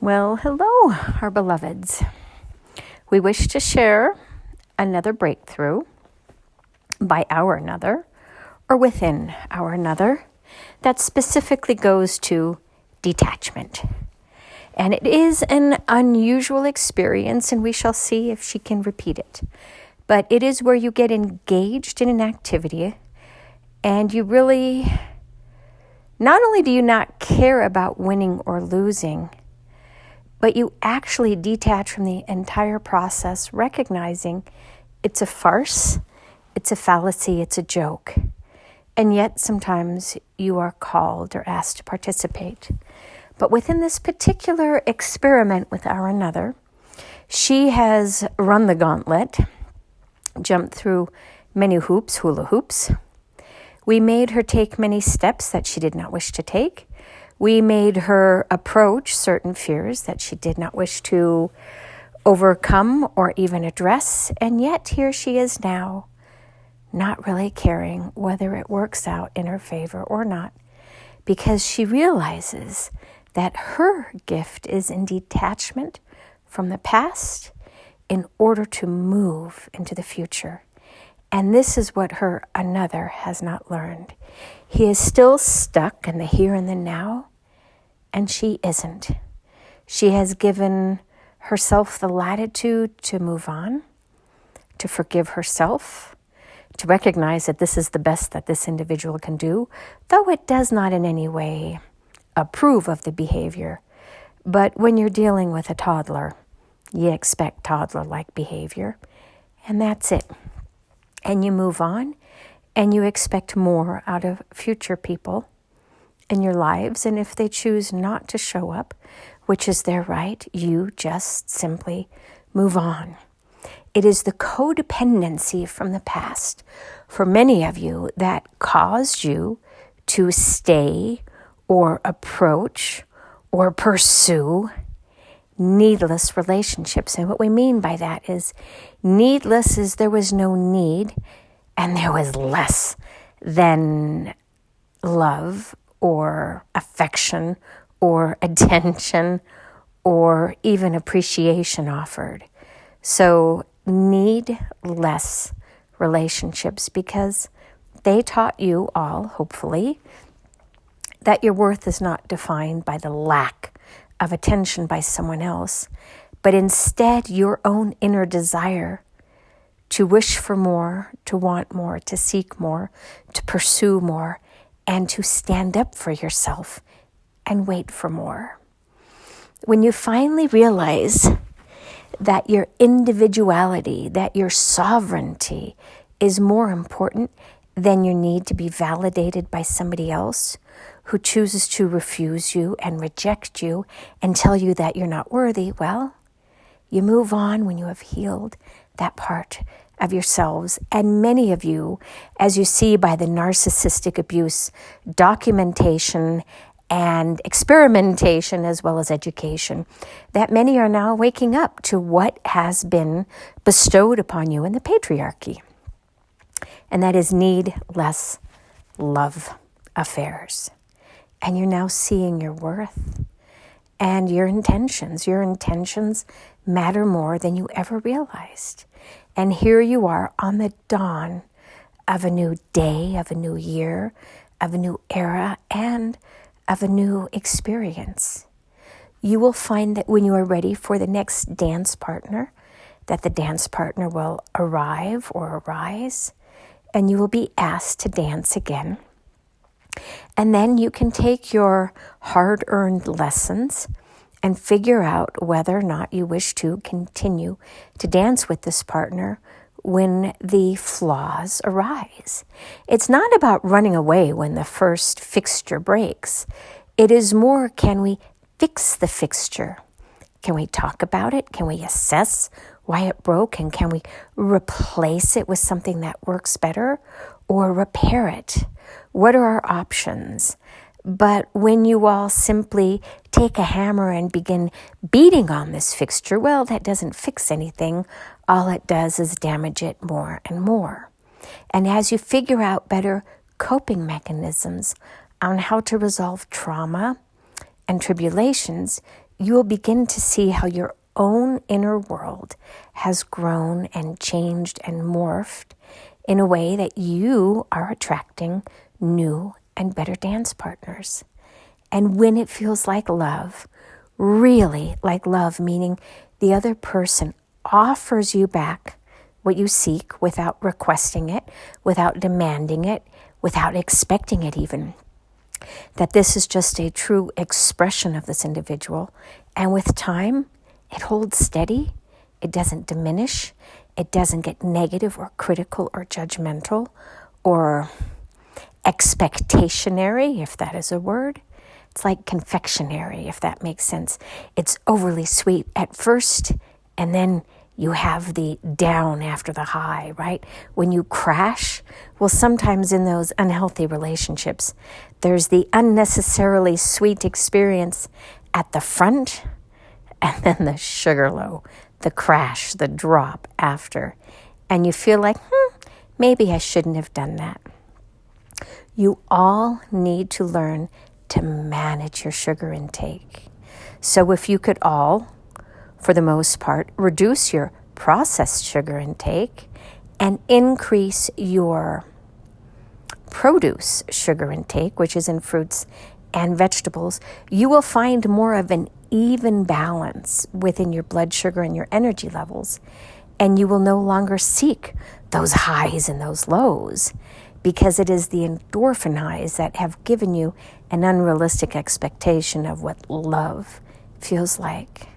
Well, hello, our beloveds. We wish to share another breakthrough by our another, or within our another, that specifically goes to detachment. And it is an unusual experience, and we shall see if she can repeat it. But it is where you get engaged in an activity, and you really, not only do you not care about winning or losing, but you actually detach from the entire process, recognizing it's a farce, it's a fallacy, it's a joke. And yet sometimes you are called or asked to participate. But within this particular experiment with our another, she has run the gauntlet, jumped through many hoops, hula hoops. We made her take many steps that she did not wish to take. We made her approach certain fears that she did not wish to overcome or even address. And yet here she is now, not really caring whether it works out in her favor or not, because she realizes that her gift is in detachment from the past in order to move into the future. And this is what her another has not learned. He is still stuck in the here and the now, and she isn't. She has given herself the latitude to move on, to forgive herself, to recognize that this is the best that this individual can do, though it does not in any way approve of the behavior. But when you're dealing with a toddler, you expect toddler-like behavior, and that's it. And you move on, and you expect more out of future people in your lives. And if they choose not to show up, which is their right, you just simply move on. It is the codependency from the past for many of you that caused you to stay or approach or pursue needless relationships. And what we mean by that is needless is there was no need and there was less than love or affection or attention or even appreciation offered. So need less relationships because they taught you all, hopefully, that your worth is not defined by the lack of attention by someone else, but instead your own inner desire to wish for more, to want more, to seek more, to pursue more, and to stand up for yourself and wait for more. When you finally realize that your individuality, that your sovereignty is more important than your need to be validated by somebody else who chooses to refuse you and reject you and tell you that you're not worthy, well, you move on when you have healed that part of yourselves. And many of you, as you see by the narcissistic abuse documentation and experimentation as well as education, that many are now waking up to what has been bestowed upon you in the patriarchy. And that is need less love affairs. And you're now seeing your worth and your intentions. Your intentions matter more than you ever realized. And here you are on the dawn of a new day, of a new year, of a new era, and of a new experience. You will find that when you are ready for the next dance partner, that the dance partner will arrive or arise, and you will be asked to dance again. And then you can take your hard-earned lessons and figure out whether or not you wish to continue to dance with this partner when the flaws arise. It's not about running away when the first fixture breaks. It is more, can we fix the fixture? Can we talk about it? Can we assess why it broke? And can we replace it with something that works better or repair it? What are our options? But when you all simply take a hammer and begin beating on this fixture, well, that doesn't fix anything. All it does is damage it more and more. And as you figure out better coping mechanisms on how to resolve trauma and tribulations, you will begin to see how your own inner world has grown and changed and morphed in a way that you are attracting new and better dance partners. And when it feels like love, really like love, meaning the other person offers you back what you seek without requesting it, without demanding it, without expecting it even, that this is just a true expression of this individual. And with time, it holds steady. It doesn't diminish. It doesn't get negative or critical or judgmental or expectationary, if that is a word. It's like confectionery, if that makes sense. It's overly sweet at first, and then you have the down after the high, right? When you crash, well, sometimes in those unhealthy relationships, there's the unnecessarily sweet experience at the front, and then the sugar low, the crash, the drop after. And you feel like, maybe I shouldn't have done that. You all need to learn to manage your sugar intake. So if you could all, for the most part, reduce your processed sugar intake and increase your produce sugar intake, which is in fruits and vegetables, you will find more of an even balance within your blood sugar and your energy levels. And you will no longer seek those highs and those lows, because it is the endorphin highs that have given you an unrealistic expectation of what love feels like.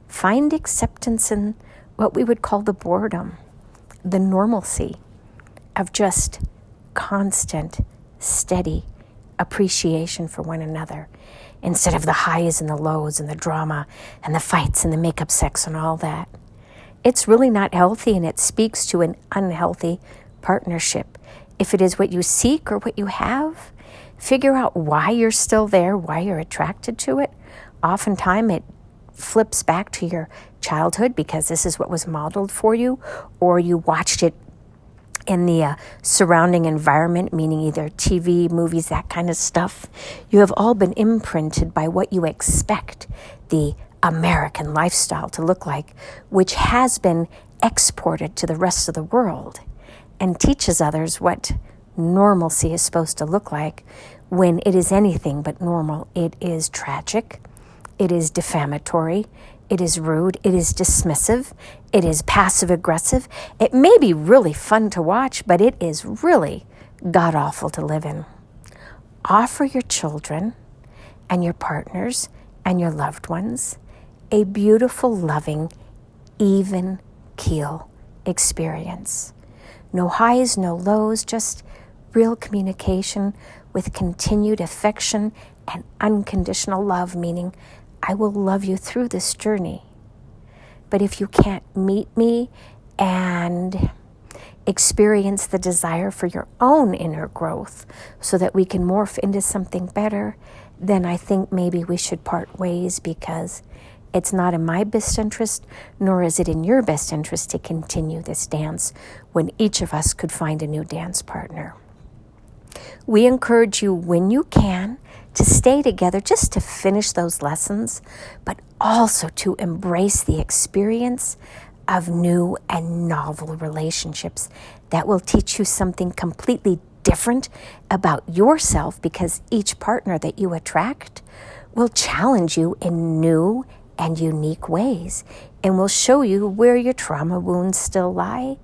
Find acceptance in what we would call the boredom, the normalcy of just constant, steady appreciation for one another, instead of the highs and the lows and the drama and the fights and the makeup sex and all that. It's really not healthy, and it speaks to an unhealthy partnership. If it is what you seek or what you have, figure out why you're still there, why you're attracted to it. Oftentimes it flips back to your childhood because this is what was modeled for you, or you watched it in the surrounding environment, meaning either TV, movies, that kind of stuff. You have all been imprinted by what you expect the American lifestyle to look like, which has been exported to the rest of the world and teaches others what normalcy is supposed to look like, when it is anything but normal. It is tragic, it is defamatory, it is rude, it is dismissive, it is passive-aggressive. It may be really fun to watch, but it is really god-awful to live in. Offer your children and your partners and your loved ones a beautiful, loving, even keel experience. No highs, no lows, just real communication with continued affection and unconditional love, meaning I will love you through this journey. But if you can't meet me and experience the desire for your own inner growth so that we can morph into something better, then I think maybe we should part ways, because it's not in my best interest, nor is it in your best interest to continue this dance when each of us could find a new dance partner. We encourage you, when you can, to stay together just to finish those lessons, but also to embrace the experience of new and novel relationships that will teach you something completely different about yourself, because each partner that you attract will challenge you in new and unique ways, and will show you where your trauma wounds still lie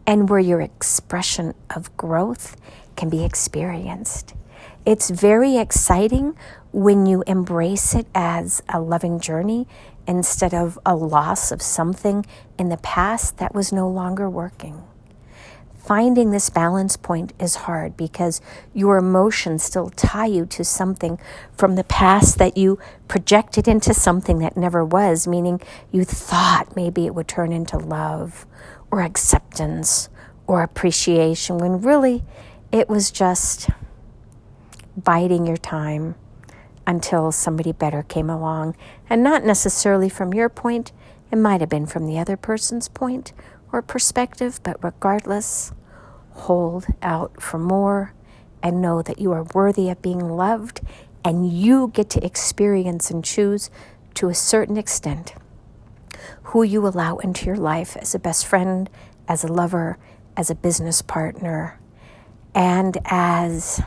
and where your expression of growth can be experienced. It's very exciting when you embrace it as a loving journey instead of a loss of something in the past that was no longer working. Finding this balance point is hard because your emotions still tie you to something from the past that you projected into something that never was, meaning you thought maybe it would turn into love or acceptance or appreciation, when really it was just biding your time until somebody better came along. And not necessarily from your point, it might have been from the other person's point or perspective, but regardless, hold out for more and know that you are worthy of being loved, and you get to experience and choose to a certain extent, who you allow into your life as a best friend, as a lover, as a business partner, and as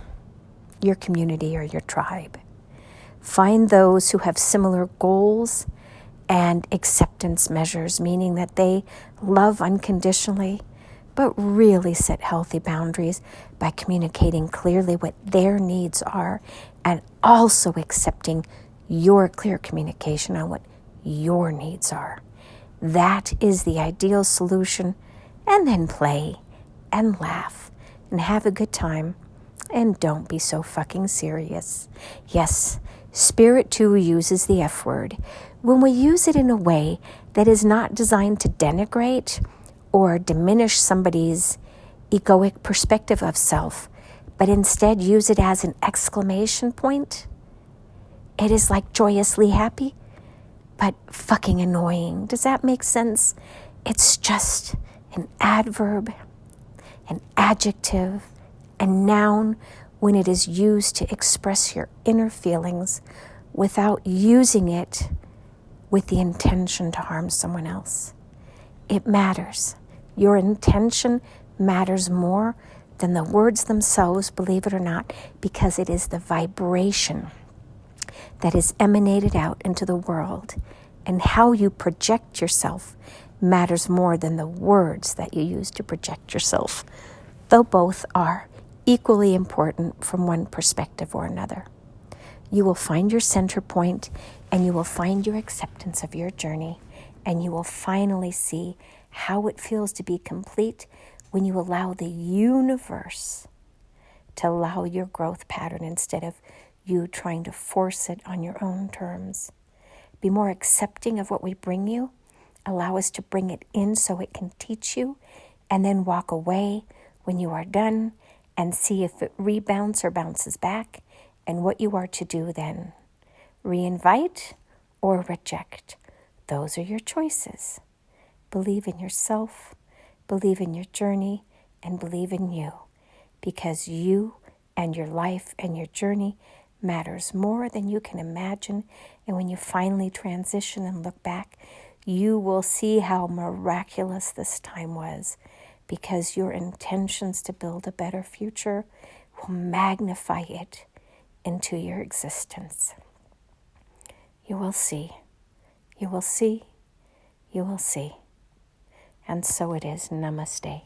your community or your tribe. Find those who have similar goals and acceptance measures, meaning that they love unconditionally, but really set healthy boundaries by communicating clearly what their needs are and also accepting your clear communication on what your needs are. That is the ideal solution. And then play and laugh and have a good time. And don't be so fucking serious. Yes, Spirit too uses the F word. When we use it in a way that is not designed to denigrate or diminish somebody's egoic perspective of self, but instead use it as an exclamation point, it is like joyously happy, but fucking annoying. Does that make sense? It's just an adverb, an adjective, a noun when it is used to express your inner feelings without using it with the intention to harm someone else. It matters. Your intention matters more than the words themselves, believe it or not, because it is the vibration that is emanated out into the world, and how you project yourself matters more than the words that you use to project yourself, though both are equally important from one perspective or another. You will find your center point, and you will find your acceptance of your journey, and you will finally see how it feels to be complete when you allow the universe to allow your growth pattern instead of you trying to force it on your own terms. Be more accepting of what we bring you. Allow us to bring it in so it can teach you, and then walk away when you are done and see if it rebounds or bounces back, and what you are to do then. Reinvite or reject. Those are your choices. Believe in yourself, believe in your journey, and believe in you, because you and your life and your journey matters more than you can imagine. And when you finally transition and look back, you will see how miraculous this time was, because your intentions to build a better future will magnify it into your existence. You will see. You will see. You will see. And so it is. Namaste.